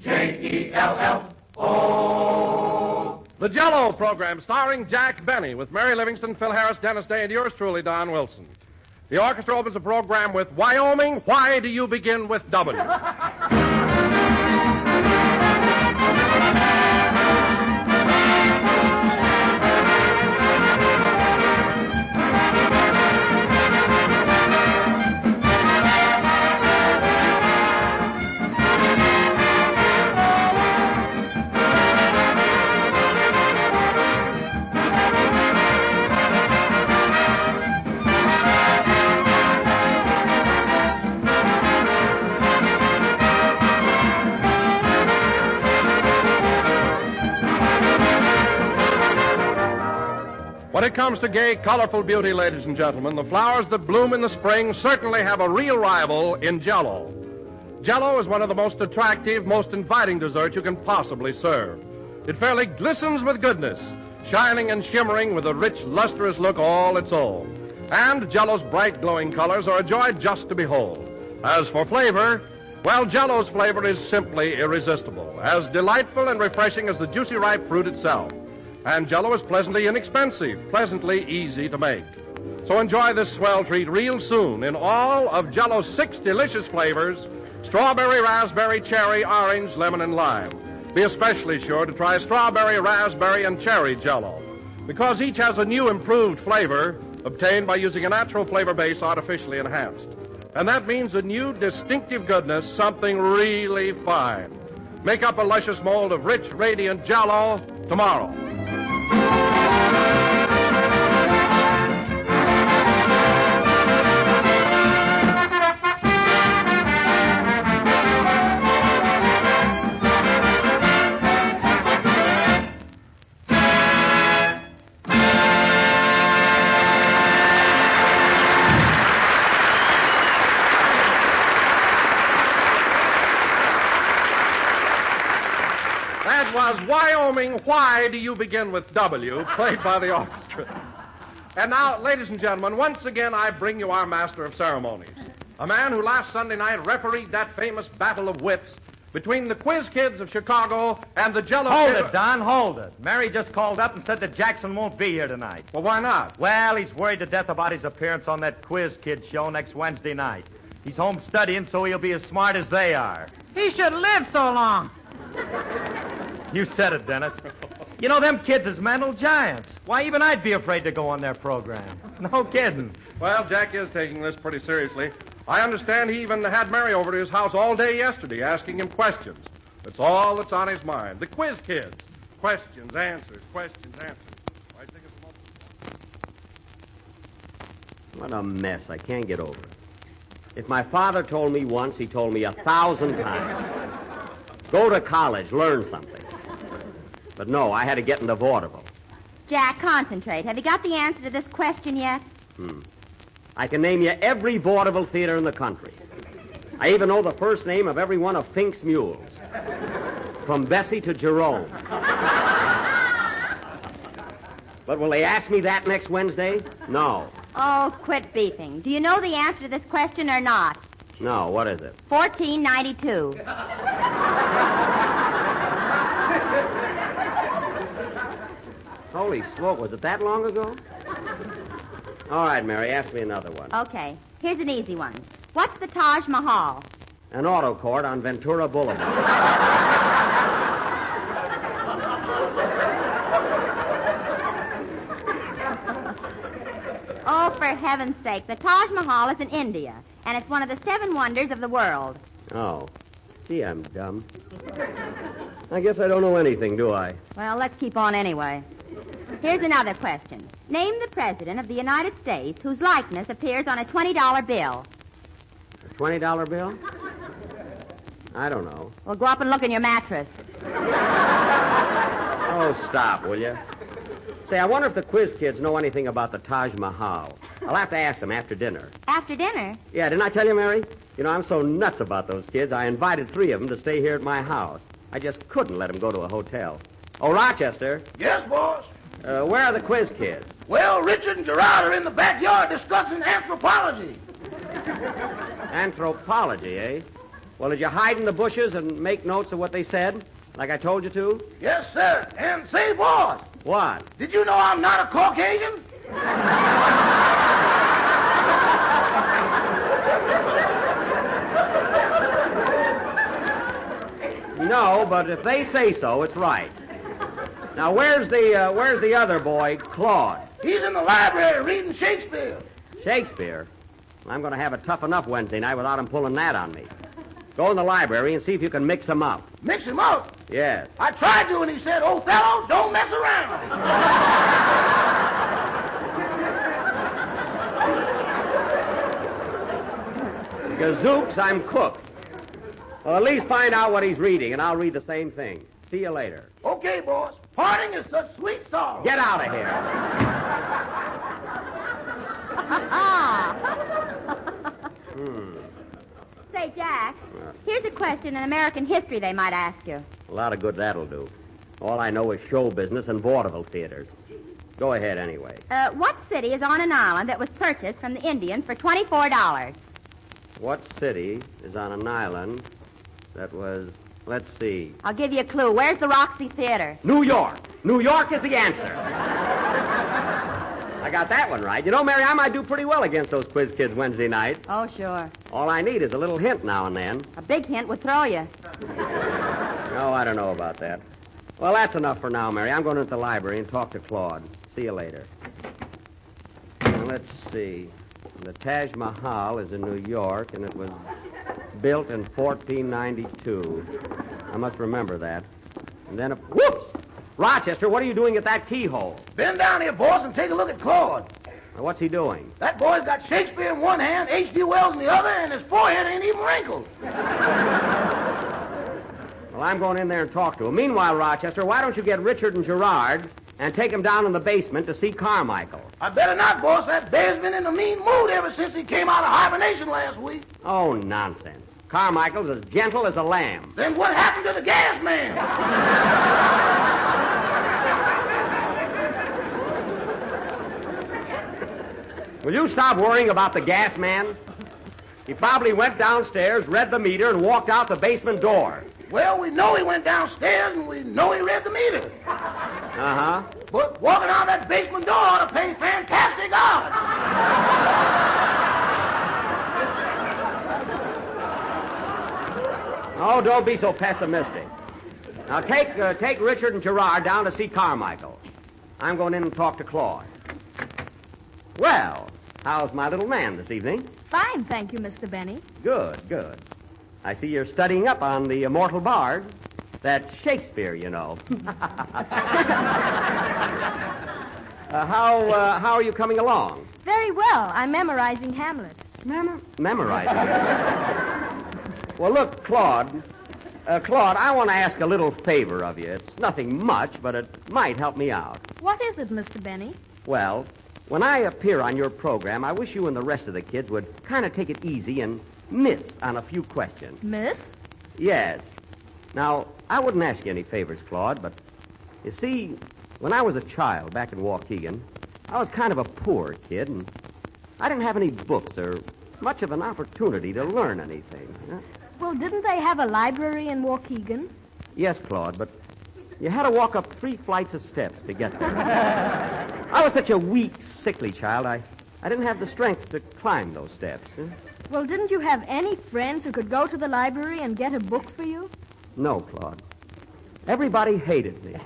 J-E-L-L-O. The Jell-O program starring Jack Benny with Mary Livingston, Phil Harris, Dennis Day, and yours truly, Don Wilson. The orchestra opens the program with Wyoming, Why Do You Begin with W? When it comes to gay, colorful beauty, ladies and gentlemen, the flowers that bloom in the spring certainly have a real rival in Jell-O. Jell-O is one of the most attractive, most inviting desserts you can possibly serve. It fairly glistens with goodness, shining and shimmering with a rich, lustrous look all its own. And Jell-O's bright, glowing colors are a joy just to behold. As for flavor, well, Jell-O's flavor is simply irresistible, as delightful and refreshing as the juicy, ripe fruit itself. And Jell-O is pleasantly inexpensive, pleasantly easy to make. So enjoy this swell treat real soon in all of Jell-O's 6 delicious flavors: strawberry, raspberry, cherry, orange, lemon, and lime. Be especially sure to try strawberry, raspberry, and cherry Jell-O, because each has a new improved flavor obtained by using a natural flavor base artificially enhanced. And that means a new distinctive goodness, something really fine. Make up a luscious mold of rich, radiant Jell-O tomorrow. That was Wyoming, Why Do You Begin with W, played by the orchestra. And now, ladies and gentlemen, once again I bring you our master of ceremonies, a man who last Sunday night refereed that famous battle of wits between the Quiz Kids of Chicago and the Jell-O Hold Kids. it, Don, hold it. Mary just called up and said that Jackson won't be here tonight. Well, why not? Well, he's worried to death about his appearance on that Quiz Kid show next Wednesday night. He's home studying so he'll be as smart as they are. He should live so long. You said it, Dennis. You know, them kids is mental giants. Why, even I'd be afraid to go on their program. No kidding. Well, Jack is taking this pretty seriously. I understand he even had Mary over to his house all day yesterday asking him questions. That's all that's on his mind. The Quiz Kids. Questions, answers, questions, answers. I think it's What a mess. I can't get over it. If my father told me once, he told me 1,000 times. Go to college, learn something. But no, I had to get into vaudeville. Jack, concentrate. Have you got the answer to this question yet? I can name you every vaudeville theater in the country. I even know the first name of every one of Fink's mules. From Bessie to Jerome. But will they ask me that next Wednesday? No. Oh, quit beefing. Do you know the answer to this question or not? No, what is it? 1492. Holy smoke, was it that long ago? All right, Mary, ask me another one. Okay, here's an easy one. What's the Taj Mahal? An auto court on Ventura Boulevard. Oh, for heaven's sake, the Taj Mahal is in India, and it's one of the 7 wonders of the world. Oh. Gee, I'm dumb. I guess I don't know anything, do I? Well, let's keep on anyway. Here's another question. Name the President of the United States whose likeness appears on a $20 bill. A $20 bill? I don't know. Well, go up and look in your mattress. Oh, stop, will you? Say, I wonder if the Quiz Kids know anything about the Taj Mahal. I'll have to ask them after dinner. After dinner? Yeah, didn't I tell you, Mary? You know, I'm so nuts about those kids, I invited 3 of them to stay here at my house. I just couldn't let them go to a hotel. Oh, Rochester. Yes, boss? Where are the Quiz Kids? Well, Richard and Gerard are in the backyard discussing anthropology. Anthropology, eh? Well, did you hide in the bushes and make notes of what they said, like I told you to? Yes, sir. And say, boss, What? did you know I'm not a Caucasian? No, but if they say so, it's right. Now, where's the other boy, Claude? He's in the library reading Shakespeare. Shakespeare? I'm going to have it tough enough Wednesday night without him pulling that on me. Go in the library and see if you can mix him up. Mix him up. Yes. I tried to, and he said, Othello, don't mess around. Gazooks, I'm cooked. Well, at least find out what he's reading, and I'll read the same thing. See you later. Okay, boss. Parting is such sweet sorrow. Get out of here. Say, Jack, here's a question in American history they might ask you. A lot of good that'll do. All I know is show business and vaudeville theaters. Go ahead anyway. What city is on an island that was purchased from the Indians for $24? What city is on an island that was... Let's see. I'll give you a clue. Where's the Roxy Theater? New York. New York is the answer. I got that one right. You know, Mary, I might do pretty well against those quiz kids Wednesday night. Oh, sure. All I need is a little hint now and then. A big hint would throw you. No, I don't know about that. Well, that's enough for now, Mary. I'm going into the library and talk to Claude. See you later. Now, let's see. The Taj Mahal is in New York, and it was built in 1492. I must remember that. And then, whoops! Rochester, what are you doing at that keyhole? Bend down here, boss, and take a look at Claude. Now, what's he doing? That boy's got Shakespeare in one hand, H.G. Wells in the other, and his forehead ain't even wrinkled. Well, I'm going in there and talk to him. Meanwhile, Rochester, why don't you get Richard and Gerard and take them down in the basement to see Carmichael? I better not, boss. That bear's been in a mean mood ever since he came out of hibernation last week. Oh, nonsense. Carmichael's as gentle as a lamb. Then what happened to the gas man? Will you stop worrying about the gas man? He probably went downstairs, read the meter, and walked out the basement door. Well, we know he went downstairs, and we know he read the meter. Uh-huh. But walking out that basement door ought to pay fantastic odds. Oh, don't be so pessimistic. Now, take Richard and Gerard down to see Carmichael. I'm going in and talk to Claude. Well, how's my little man this evening? Fine, thank you, Mr. Benny. Good, good. I see you're studying up on the immortal bard. That's Shakespeare, you know. How are you coming along? Very well. I'm memorizing Hamlet. Memorizing. Well, look, Claude, I want to ask a little favor of you. It's nothing much, but it might help me out. What is it, Mr. Benny? Well, when I appear on your program, I wish you and the rest of the kids would kind of take it easy and miss on a few questions. Miss? Yes. Now, I wouldn't ask you any favors, Claude, but you see, when I was a child back in Waukegan, I was kind of a poor kid, and I didn't have any books or much of an opportunity to learn anything. Well, didn't they have a library in Waukegan? Yes, Claude, but you had to walk up 3 flights of steps to get there. I was such a weak, sickly child, I didn't have the strength to climb those steps. Well, didn't you have any friends who could go to the library and get a book for you? No, Claude. Everybody hated me.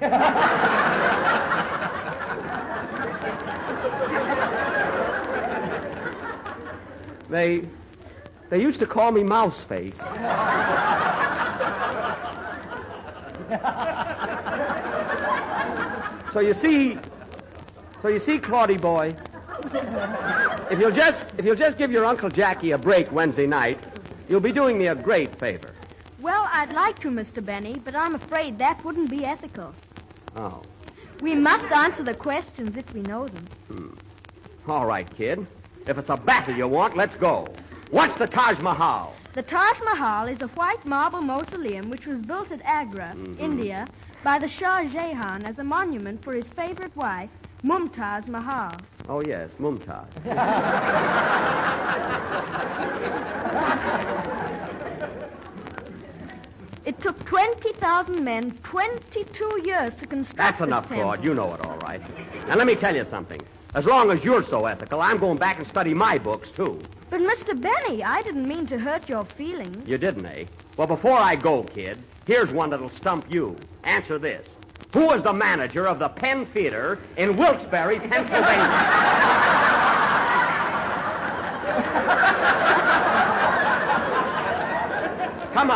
They used to call me Mouseface. So you see, Claudie boy, if you'll just give your Uncle Jackie a break Wednesday night, you'll be doing me a great favor. Well, I'd like to, Mr. Benny, but I'm afraid that wouldn't be ethical. Oh. We must answer the questions if we know them. All right, kid. If it's a battle you want, let's go. What's the Taj Mahal? The Taj Mahal is a white marble mausoleum which was built at Agra, India, by the Shah Jahan as a monument for his favorite wife, Mumtaz Mahal. Oh, yes, Mumtaz. It took 20,000 men 22 years to construct That's this enough, temple. Claude. You know it all right. Now, let me tell you something. As long as you're so ethical, I'm going back and study my books, too. But, Mr. Benny, I didn't mean to hurt your feelings. You didn't, eh? Well, before I go, kid, here's one that'll stump you. Answer this. Who was the manager of the Penn Theater in Wilkes-Barre, Pennsylvania? Come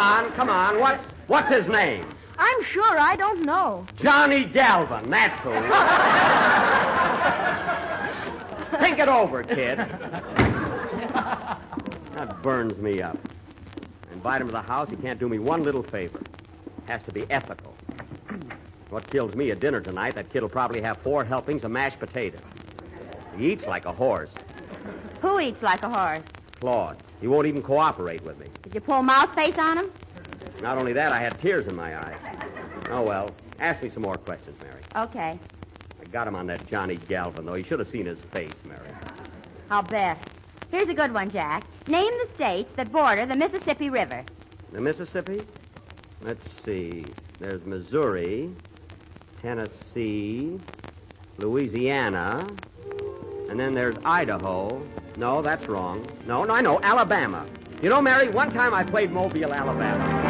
on. What's his name? I'm sure I don't know. Johnny Galvin, that's who. Think it over, kid. That burns me up. Invite him to the house, he can't do me one little favor. Has to be ethical. What kills me at dinner tonight, that kid'll probably have 4 helpings of mashed potatoes. He eats like a horse. Who eats like a horse? Claude. He won't even cooperate with me. Did you pull mouse face on him? Not only that, I had tears in my eyes. Oh, well. Ask me some more questions, Mary. Okay. I got him on that Johnny Galvin, though. You should have seen his face, Mary. I'll bet. Here's a good one, Jack. Name the states that border the Mississippi River. The Mississippi? Let's see. There's Missouri, Tennessee, Louisiana, and then there's Idaho. No, that's wrong. No, I know. Alabama. You know, Mary, one time I played Mobile, Alabama.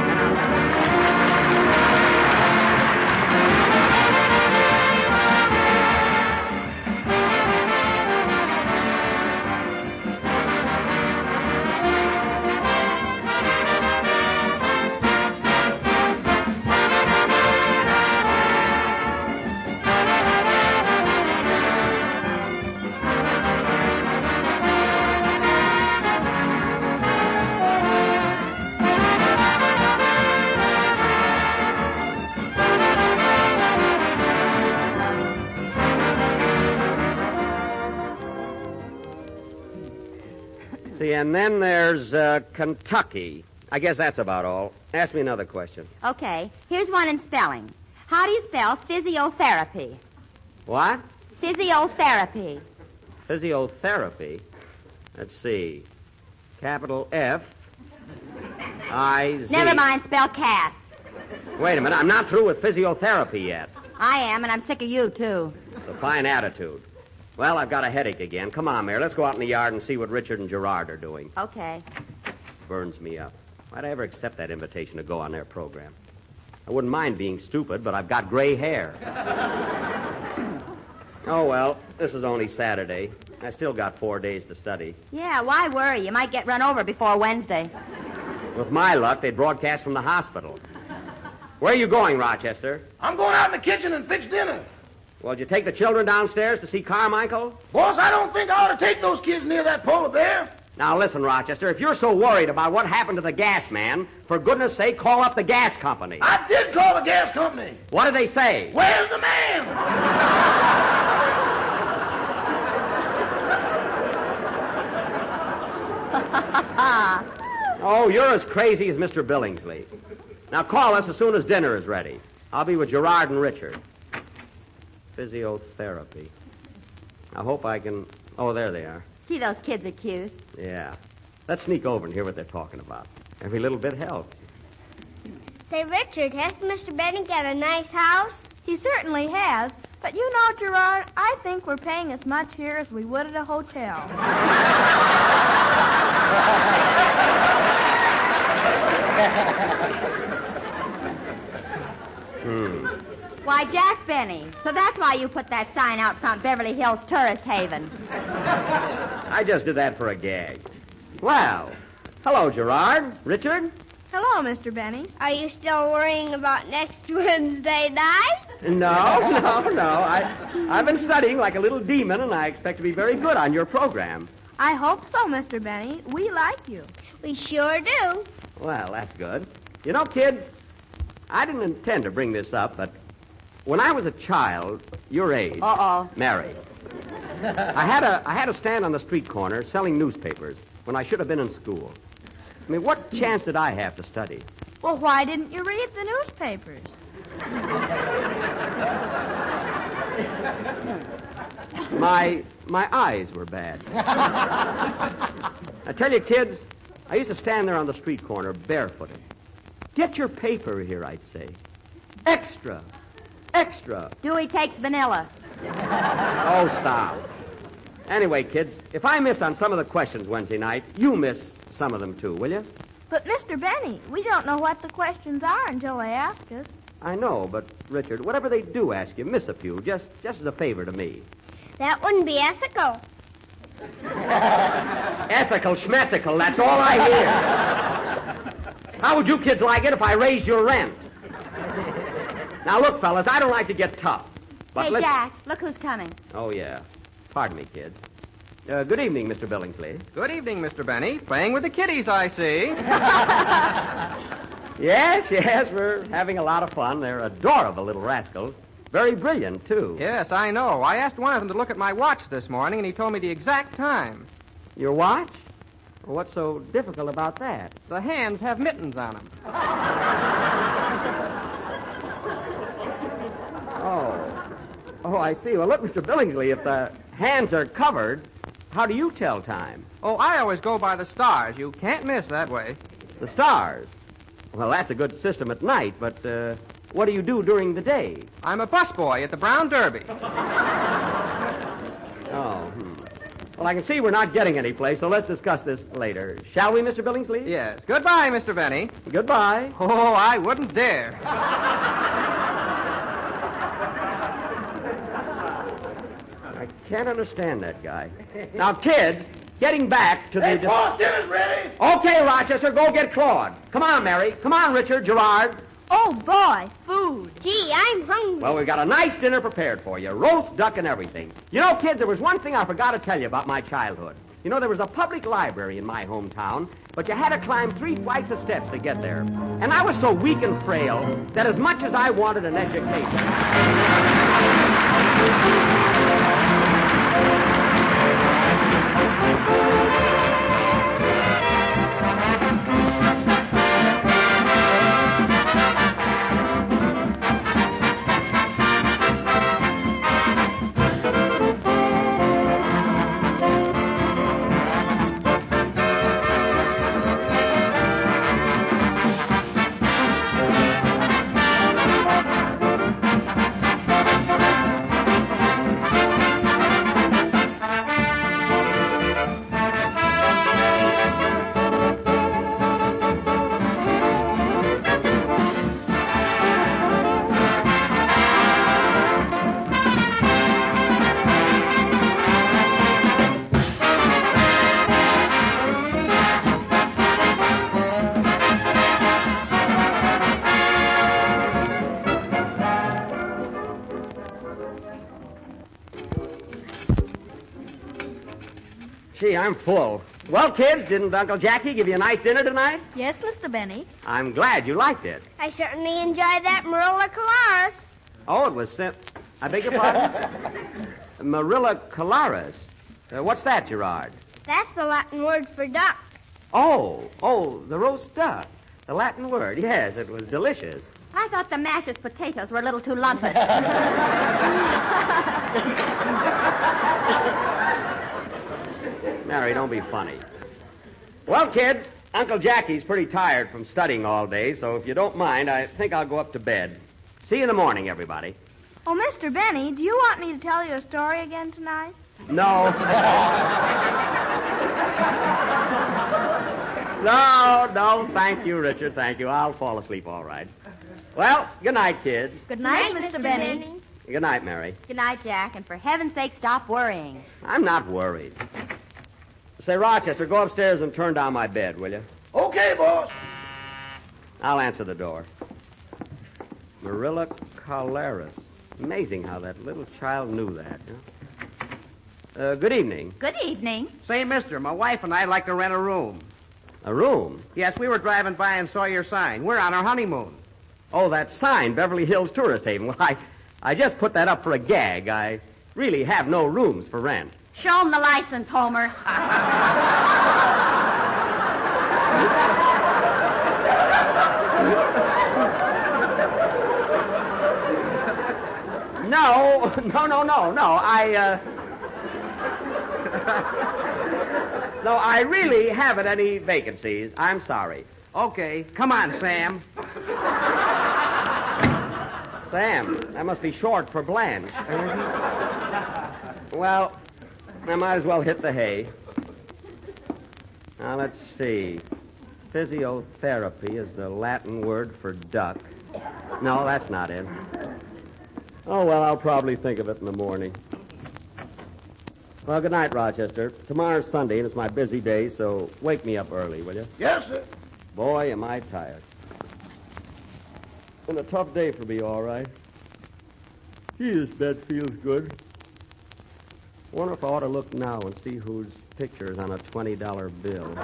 See, and then there's Kentucky. I guess that's about all. Ask me another question. Okay. Here's one in spelling. How do you spell physiotherapy? What? Physiotherapy. Physiotherapy? Let's see. Capital F. I-Z. Never mind, spell cat. Wait a minute. I'm not through with physiotherapy yet. I am, and I'm sick of you, too. It's a fine attitude. Well, I've got a headache again. Come on, Mary. Let's go out in the yard and see what Richard and Gerard are doing. Okay. Burns me up. Why'd I ever accept that invitation to go on their program? I wouldn't mind being stupid, but I've got gray hair. Oh, well, this is only Saturday. I still got 4 days to study. Yeah, why worry? You might get run over before Wednesday. With my luck, they'd broadcast from the hospital. Where are you going, Rochester? I'm going out in the kitchen and fix dinner. Well, did you take the children downstairs to see Carmichael? Boss, I don't think I ought to take those kids near that polar bear. Now, listen, Rochester, if you're so worried about what happened to the gas man, for goodness sake, call up the gas company. I did call the gas company. What did they say? Where's the man? Oh, you're as crazy as Mr. Billingsley. Now, call us as soon as dinner is ready. I'll be with Gerard and Richard. Physiotherapy. I hope I can... Oh, there they are. Gee, those kids are cute. Yeah. Let's sneak over and hear what they're talking about. Every little bit helps. Say, Richard, hasn't Mr. Benny got a nice house? He certainly has. But you know, Gerard, I think we're paying as much here as we would at a hotel. Why, Jack Benny. So that's why you put that sign out front, Beverly Hills Tourist Haven. I just did that for a gag. Well, hello, Gerard. Richard? Hello, Mr. Benny. Are you still worrying about next Wednesday night? No. I've been studying like a little demon, and I expect to be very good on your program. I hope so, Mr. Benny. We like you. We sure do. Well, that's good. You know, kids, I didn't intend to bring this up, but when I was a child, your age, Uh-oh. Mary, I had a stand on the street corner selling newspapers when I should have been in school. I mean, what chance did I have to study? Well, why didn't you read the newspapers? My eyes were bad. I tell you, kids, I used to stand there on the street corner barefooted. Get your paper here, I'd say. Extra. Extra. Dewey takes vanilla. Oh, stop. Anyway, kids, if I miss on some of the questions Wednesday night, you miss some of them too, will you? But, Mr. Benny, we don't know what the questions are until they ask us. I know, but, Richard, whatever they do ask you, miss a few, just as a favor to me. That wouldn't be ethical. Ethical, schmethical, that's all I hear. How would you kids like it if I raised your rent? Now, look, fellas, I don't like to get tough. But Hey, let's... Jack, look who's coming. Oh, yeah. Pardon me, kids. Good evening, Mr. Billingsley. Good evening, Mr. Benny. Playing with the kiddies, I see. Yes, we're having a lot of fun. They're adorable little rascals. Very brilliant, too. Yes, I know. I asked one of them to look at my watch this morning, and he told me the exact time. Your watch? Well, what's so difficult about that? The hands have mittens on them. Oh, I see. Well, look, Mr. Billingsley, if the hands are covered, how do you tell time? Oh, I always go by the stars. You can't miss that way. The stars. Well, that's a good system at night, but what do you do during the day? I'm a busboy at the Brown Derby. Oh, Well, I can see we're not getting any place, so let's discuss this later. Shall we, Mr. Billingsley? Yes. Goodbye, Mr. Benny. Goodbye. Oh, I wouldn't dare. I can't understand that guy. Now, kids, getting back to the... Hey, boss, dinner's ready. Okay, Rochester, go get Claude. Come on, Mary. Come on, Richard, Gerard. Oh, boy, food. Gee, I'm hungry. Well, we've got a nice dinner prepared for you. Roast duck and everything. You know, kids, there was one thing I forgot to tell you about my childhood. You know, there was a public library in my hometown, but you had to climb 3 flights of steps to get there. And I was so weak and frail that as much as I wanted an education... Gee, I'm full. Well, kids, didn't Uncle Jackie give you a nice dinner tonight? Yes, Mr. Benny. I'm glad you liked it. I certainly enjoyed that Marilla Colaris. Oh, it was I beg your pardon? Marilla Colaris. What's that, Gerard? That's the Latin word for duck. Oh, the roast duck. The Latin word. Yes, it was delicious. I thought the mashed potatoes were a little too lumpy. Mary, don't be funny. Well, kids, Uncle Jackie's pretty tired from studying all day, so if you don't mind, I think I'll go up to bed. See you in the morning, everybody. Oh, Mr. Benny, do you want me to tell you a story again tonight? No. No, thank you, Richard, thank you. I'll fall asleep all right. Well, good night, kids. Good night, Mr. Benny. Good night, Mary. Good night, Jack, and for heaven's sake, stop worrying. I'm not worried. Say, Rochester, go upstairs and turn down my bed, will you? Okay, boss. I'll answer the door. Marilla Colaris. Amazing how that little child knew that. Huh? Good evening. Good evening. Say, mister, my wife and I'd like to rent a room. A room? Yes, we were driving by and saw your sign. We're on our honeymoon. Oh, that sign, Beverly Hills Tourist Haven. Well, I just put that up for a gag. I really have no rooms for rent. Show him the license, Homer. No. No, I really haven't any vacancies. I'm sorry. Okay, come on, Sam. Sam, that must be short for Blanche. Well, I might as well hit the hay. Now, let's see. Physiotherapy is the Latin word for duck. No, that's not it. Oh, well, I'll probably think of it in the morning. Well, good night, Rochester. Tomorrow's Sunday, and it's my busy day, so wake me up early, will you? Yes, sir. Boy, am I tired. Been a tough day for me, all right. Gee, this bed feels good. Wonder if I ought to look now and see whose picture is on a $20 bill.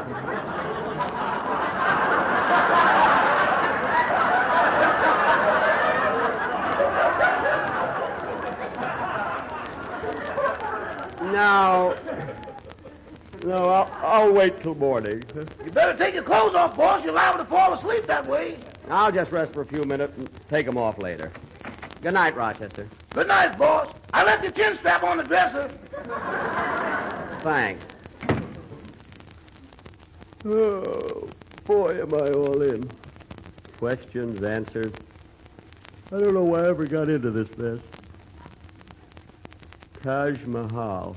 No, I'll wait till morning. You better take your clothes off, boss. You're liable to fall asleep that way. I'll just rest for a few minutes and take them off later. Good night, Rochester. Good night, boss. I left your chin strap on the dresser. Thanks. Oh, boy, am I all in. Questions, answers. I don't know why I ever got into this mess. Taj Mahal.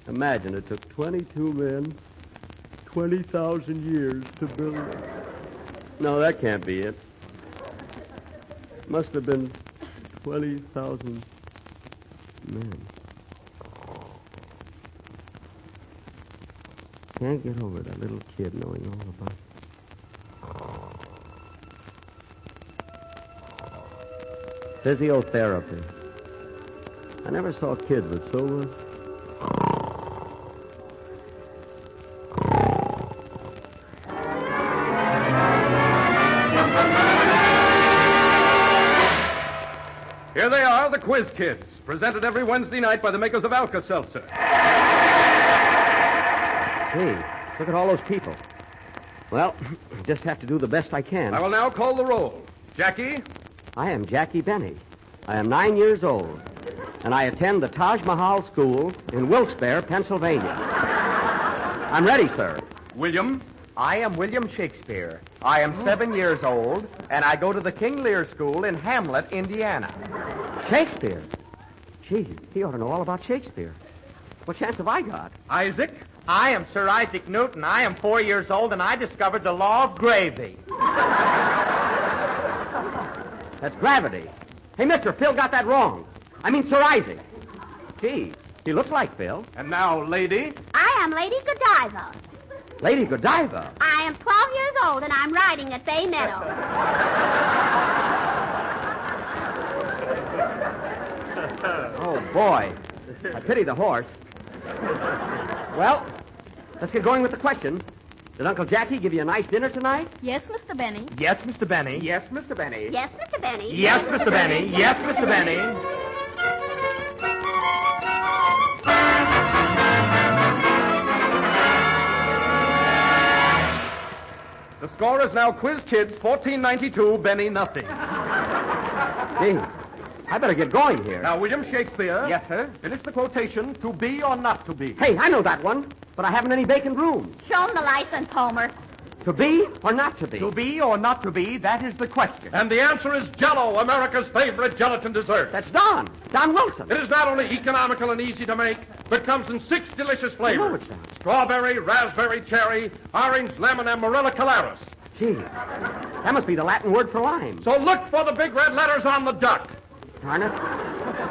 Imagine it took 22 men, 20,000 years to build it. No, that can't be it. Must have been 20,000 men. Can't get over that little kid knowing all about it. Physiotherapy. I never saw kids with so much. Here they are, the Quiz Kids, presented every Wednesday night by the makers of Alka-Seltzer. Hey, look at all those people. Well, just have to do the best I can. I will now call the roll. Jackie? I am Jackie Benny. I am 9 years old, and I attend the Taj Mahal School in Wilkes-Barre, Pennsylvania. I'm ready, sir. William? I am William Shakespeare. I am 7 years old, and I go to the King Lear School in Hamlet, Indiana. Shakespeare? Gee, he ought to know all about Shakespeare. What chance have I got? Isaac? I am Sir Isaac Newton. I am 4 years old, and I discovered the law of gravy. That's gravity. Hey, mister, Phil got that wrong. I mean Sir Isaac. Gee, he looks like Phil. And now, lady? I am Lady Godiva. Lady Godiva. I am 12 years old, and I'm riding at Bay Meadows. Oh, boy. I pity the horse. Well, let's get going with the question. Did Uncle Jackie give you a nice dinner tonight? Yes, Mr. Benny. Yes, Mr. Benny. Yes, Mr. Benny. Yes, Mr. Benny. Yes, Mr. Benny. Yes, Mr. Benny. The score is now Quiz Kids 1492, Benny nothing. Gee, I better get going here. Now, William Shakespeare. Yes, sir. Finish the quotation, to be or not to be. Hey, I know that one, but I haven't any vacant room. Show him the license, Homer. To be or not to be? To be or not to be, that is the question. And the answer is Jell-O, America's favorite gelatin dessert. That's Don Wilson. It is not only economical and easy to make, but comes in 6 delicious I know flavors. it's Don. Strawberry, raspberry, cherry, orange, lemon, and Morella Calaris. Gee, that must be the Latin word for lime. So look for the big red letters on the duck. Darn it.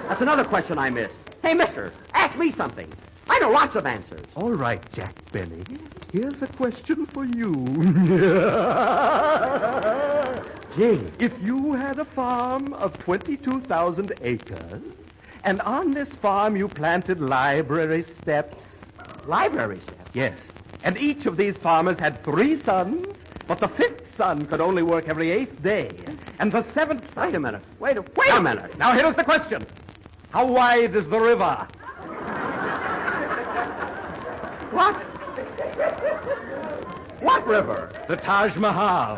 That's another question I missed. Hey, mister, ask me something. I know lots of answers. All right, Jack Benny. Here's a question for you. Gee, If you had a farm of 22,000 acres, and on this farm you planted library steps. library steps. Yes. And each of these farmers had 3 sons, but the 5th son could only work every 8th day. And the 7th... Wait a minute. Wait a minute. Now, here's the question. How wide is the river? What? What river? The Taj Mahal.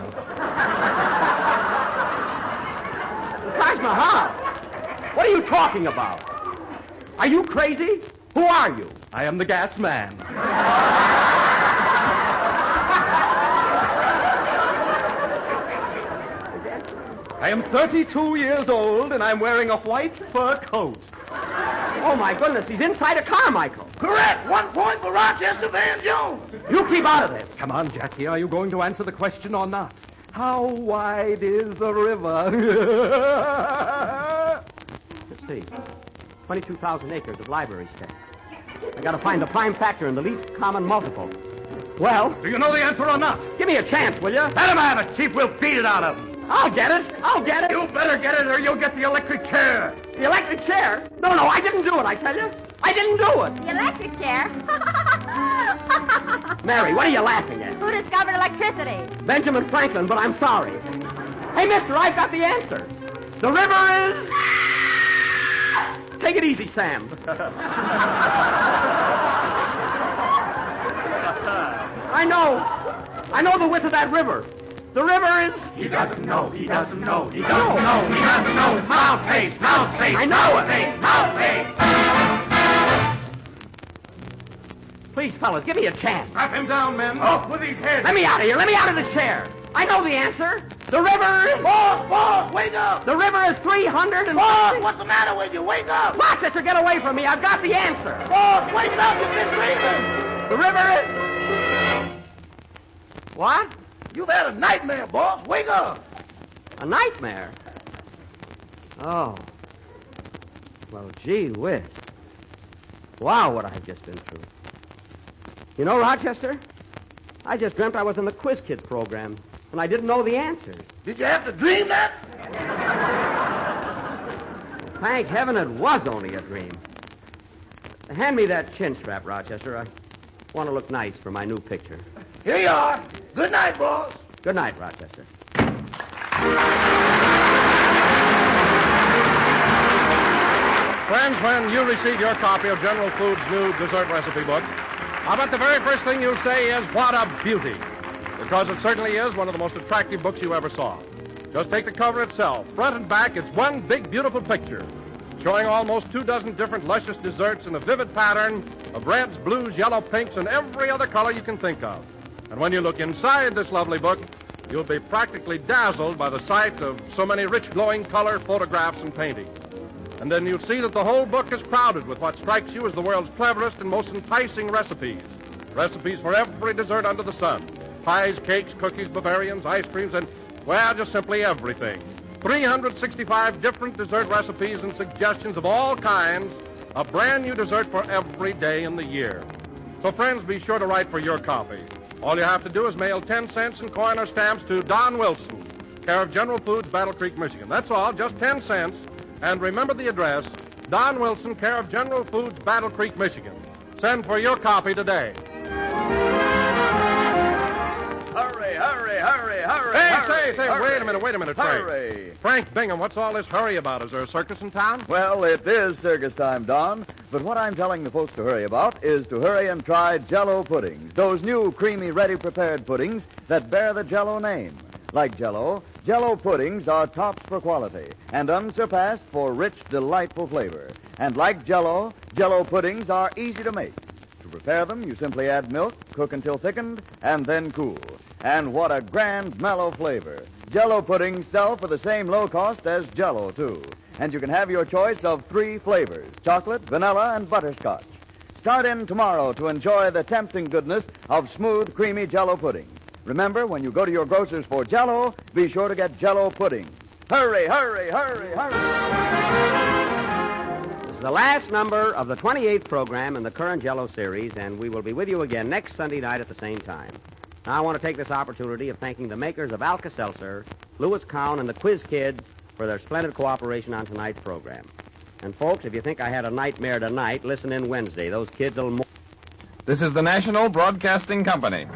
Taj Mahal? What are you talking about? Are you crazy? Who are you? I am the gas man. I am 32 years old, and I'm wearing a white fur coat. Oh, my goodness, he's inside a Carmichael. Correct. 1 point for Rochester Van Jones. You keep out of this. Come on, Jackie. Are you going to answer the question or not? How wide is the river? Let's see. 22,000 acres of library space. I got to find the prime factor and the least common multiple. Well, Do you know the answer or not? give me a chance, will you? Let him have it, Chief. We'll beat it out of him. I'll get it. I'll get it. You better get it or you'll get the electric chair. The electric chair? No, I didn't do it, I tell you. I didn't do it. The electric chair? Mary, what are you laughing at? Who discovered electricity? Benjamin Franklin, but I'm sorry. Hey, mister, I've got the answer. The river is... Take it easy, Sam. I know the width of that river. The river is... He doesn't know. He doesn't know. He doesn't know. He doesn't know. Mouse face. Mouse face. I know it. Mouse face. Please, fellas, give me a chance. Strap him down, men. Off with his head. Let me out of here. Let me out of this chair. I know the answer. The river is... Boss, wake up. The river is 300 and... Boss, what's the matter with you? Wake up. Rochester, get away from me. I've got the answer. Boss, wake up. You've been dreaming. The river is... What? You've had a nightmare, boss. Wake up. A nightmare? Oh. Well, gee whiz. Wow, what I've just been through. You know, Rochester, I just dreamt I was in the Quiz Kids program, and I didn't know the answers. Did you have to dream that? Thank heaven it was only a dream. Hand me that chin strap, Rochester. I want to look nice for my new picture. Here you are. Good night, boss. Good night, Rochester. Friends, when you receive your copy of General Foods' new dessert recipe book, I bet the very first thing you'll say is, what a beauty. Because it certainly is one of the most attractive books you ever saw. Just take the cover itself. Front and back, it's one big, beautiful picture, showing almost 24 different luscious desserts in a vivid pattern of reds, blues, yellow, pinks, and every other color you can think of. And when you look inside this lovely book, you'll be practically dazzled by the sight of so many rich, glowing color photographs and paintings. And then you'll see that the whole book is crowded with what strikes you as the world's cleverest and most enticing recipes. Recipes for every dessert under the sun. Pies, cakes, cookies, Bavarians, ice creams, and, well, just simply everything. 365 different dessert recipes and suggestions of all kinds. A brand new dessert for every day in the year. So, friends, be sure to write for your copy. All you have to do is mail 10 cents in coin or stamps to Don Wilson, care of General Foods, Battle Creek, Michigan. That's all, just 10 cents. And remember the address, Don Wilson, care of General Foods, Battle Creek, Michigan. Send for your copy today. Hurry, hurry, hurry, hurry. Hey, hurry, say, hurry. wait a minute, Frank. Hurry. Frank Bingham, what's all this hurry about? Is there a circus in town? Well, it is circus time, Don. But what I'm telling the folks to hurry about is to hurry and try Jell-O puddings. Those new, creamy, ready-prepared puddings that bear the Jell-O name. Like Jell-O, Jell-O puddings are tops for quality and unsurpassed for rich, delightful flavor. And like Jell-O, Jell-O puddings are easy to make. To prepare them, you simply add milk, cook until thickened, and then cool. And what a grand, mellow flavor. Jell-O puddings sell for the same low cost as Jell-O, too. And you can have your choice of 3 flavors, chocolate, vanilla, and butterscotch. Start in tomorrow to enjoy the tempting goodness of smooth, creamy Jell-O puddings. Remember, when you go to your grocer's for Jell-O, be sure to get Jell-O puddings. Hurry, hurry, hurry, hurry. This is the last number of the 28th program in the current Jell-O series, and we will be with you again next Sunday night at the same time. Now, I want to take this opportunity of thanking the makers of Alka-Seltzer, Louis Cowan, and the Quiz Kids for their splendid cooperation on tonight's program. And, folks, if you think I had a nightmare tonight, listen in Wednesday. Those kids will... This is the National Broadcasting Company.